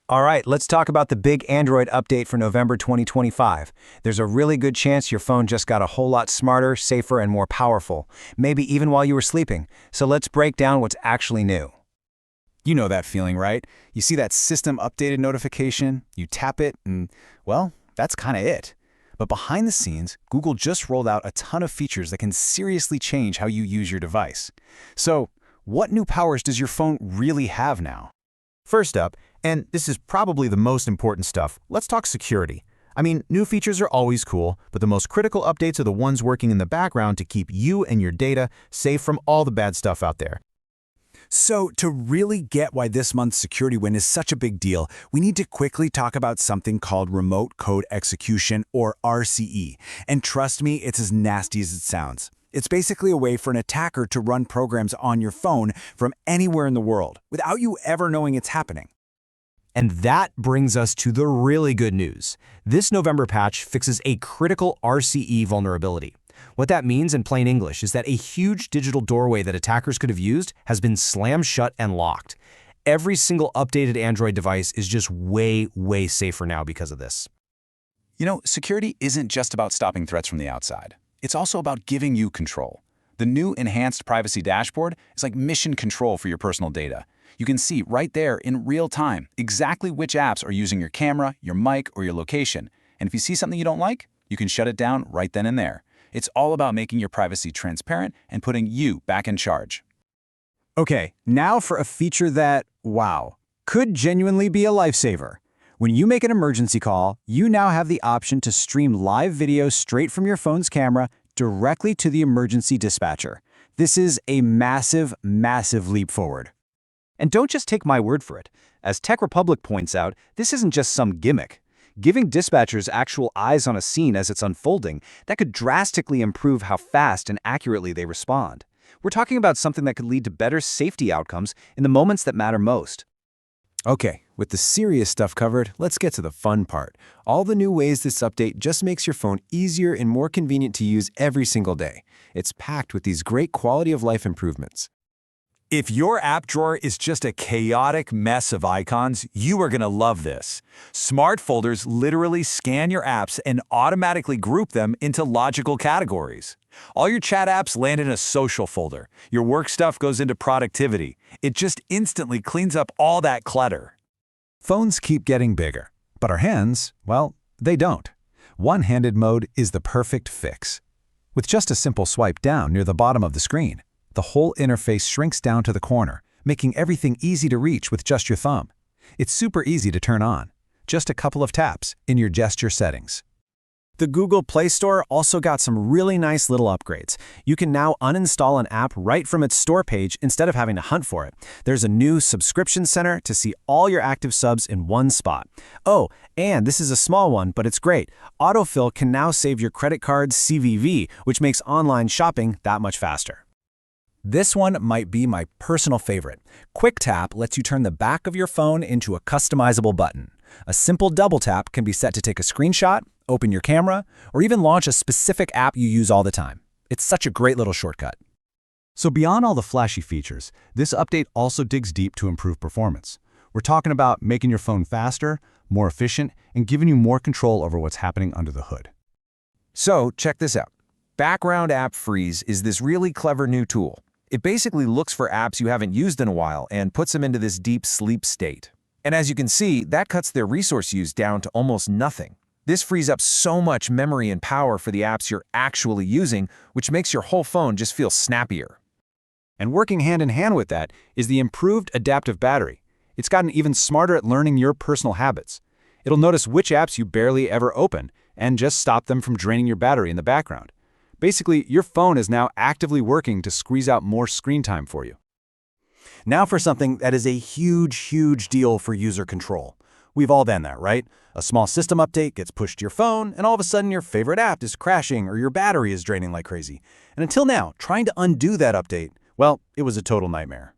All right, let's talk about the big Android update for November 2025. There's a really good chance your phone just got a whole lot smarter, safer, and more powerful, maybe even while you were sleeping. So let's break down what's actually new. You know that feeling, right? You see that system updated notification, you tap it, and, well, that's kind of it. But behind the scenes, Google just rolled out a ton of features that can seriously change how you use your device. So, what new powers does your phone really have now? First up, and this is probably the most important stuff, let's talk security. I mean, new features are always cool, but the most critical updates are the ones working in the background to keep you and your data safe from all the bad stuff out there. So, to really get why this month's security win is such a big deal, we need to quickly talk about something called Remote Code Execution, or RCE. And trust me, it's as nasty as it sounds. It's basically a way for an attacker to run programs on your phone from anywhere in the world, without you ever knowing it's happening. And that brings us to the really good news. This November patch fixes a critical RCE vulnerability. What that means in plain English is that a huge digital doorway that attackers could have used has been slammed shut and locked. Every single updated Android device is just way, way safer now because of this. You know, security isn't just about stopping threats from the outside. It's also about giving you control. The new Enhanced Privacy Dashboard is like mission control for your personal data. You can see right there in real time exactly which apps are using your camera, your mic, or your location. And if you see something you don't like, you can shut it down right then and there. It's all about making your privacy transparent and putting you back in charge. Okay, now for a feature that, wow, could genuinely be a lifesaver. When you make an emergency call, you now have the option to stream live video straight from your phone's camera directly to the emergency dispatcher. This is a massive, massive leap forward. And don't just take my word for it. As Tech Republic points out, this isn't just some gimmick. Giving dispatchers actual eyes on a scene as it's unfolding, that could drastically improve how fast and accurately they respond. We're talking about something that could lead to better safety outcomes in the moments that matter most. Okay, with the serious stuff covered, let's get to the fun part. All the new ways this update just makes your phone easier and more convenient to use every single day. It's packed with these great quality of life improvements. If your app drawer is just a chaotic mess of icons, you are going to love this. Smart Folders literally scan your apps and automatically group them into logical categories. All your chat apps land in a social folder. Your work stuff goes into productivity. It just instantly cleans up all that clutter. Phones keep getting bigger, but our hands, well, they don't. One-handed mode is the perfect fix. With just a simple swipe down near the bottom of the screen, the whole interface shrinks down to the corner, making everything easy to reach with just your thumb. It's super easy to turn on. Just a couple of taps in your gesture settings. The Google Play Store also got some really nice little upgrades. You can now uninstall an app right from its store page instead of having to hunt for it. There's a new subscription center to see all your active subs in one spot. Oh, and this is a small one, but it's great. Autofill can now save your credit card's CVV, which makes online shopping that much faster. This one might be my personal favorite. Quick Tap lets you turn the back of your phone into a customizable button. A simple double tap can be set to take a screenshot, open your camera, or even launch a specific app you use all the time. It's such a great little shortcut. So beyond all the flashy features, this update also digs deep to improve performance. We're talking about making your phone faster, more efficient, and giving you more control over what's happening under the hood. So check this out. Background App Freeze is this really clever new tool. It basically looks for apps you haven't used in a while and puts them into this deep sleep state. And as you can see, that cuts their resource use down to almost nothing. This frees up so much memory and power for the apps you're actually using, which makes your whole phone just feel snappier. And working hand in hand with that is the improved adaptive battery. It's gotten even smarter at learning your personal habits. It'll notice which apps you barely ever open and just stop them from draining your battery in the background. Basically, your phone is now actively working to squeeze out more screen time for you. Now for something that is a huge, huge deal for user control. We've all done that, right? A small system update gets pushed to your phone, and all of a sudden your favorite app is crashing or your battery is draining like crazy. And until now, trying to undo that update, well, it was a total nightmare.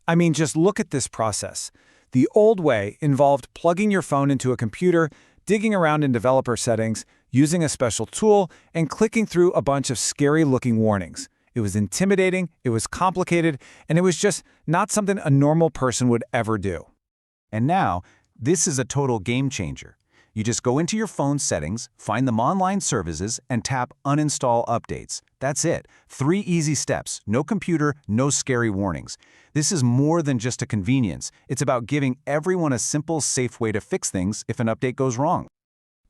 I mean, just look at this process. The old way involved plugging your phone into a computer, digging around in developer settings, using a special tool, and clicking through a bunch of scary-looking warnings. It was intimidating, it was complicated, and it was just not something a normal person would ever do. And now, This is a total game changer. You just go into your phone settings, find them online services, and tap Uninstall Updates. That's it. 3 easy steps. No computer, no scary warnings. This is more than just a convenience. It's about giving everyone a simple, safe way to fix things if an update goes wrong.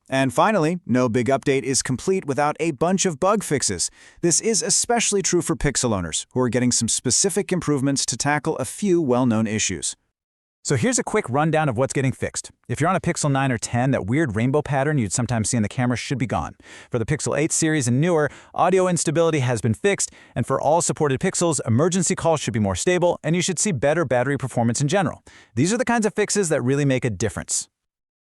And finally, no big update is complete without a bunch of bug fixes. This is especially true for Pixel owners, who are getting some specific improvements to tackle a few well-known issues. So here's a quick rundown of what's getting fixed. If you're on a Pixel 9 or 10, that weird rainbow pattern you'd sometimes see in the camera should be gone. For the Pixel 8 series and newer, audio instability has been fixed, and for all supported Pixels, emergency calls should be more stable, and you should see better battery performance in general. These are the kinds of fixes that really make a difference.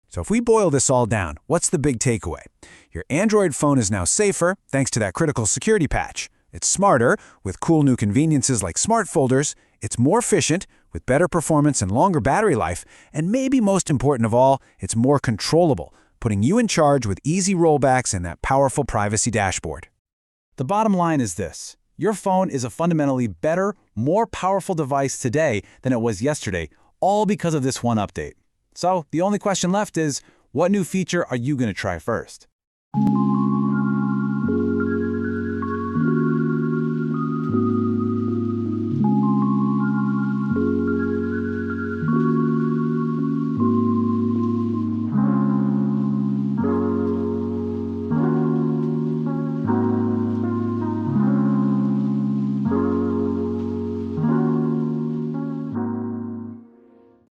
So if we boil this all down, what's the big takeaway? Your Android phone is now safer thanks to that critical security patch. It's smarter with cool new conveniences like smart folders. It's more efficient with better performance and longer battery life. And maybe most important of all, it's more controllable, putting you in charge with easy rollbacks and that powerful privacy dashboard. The bottom line is this. Your phone is a fundamentally better, more powerful device today than it was yesterday, all because of this one update. So the only question left is, what new feature are you going to try first?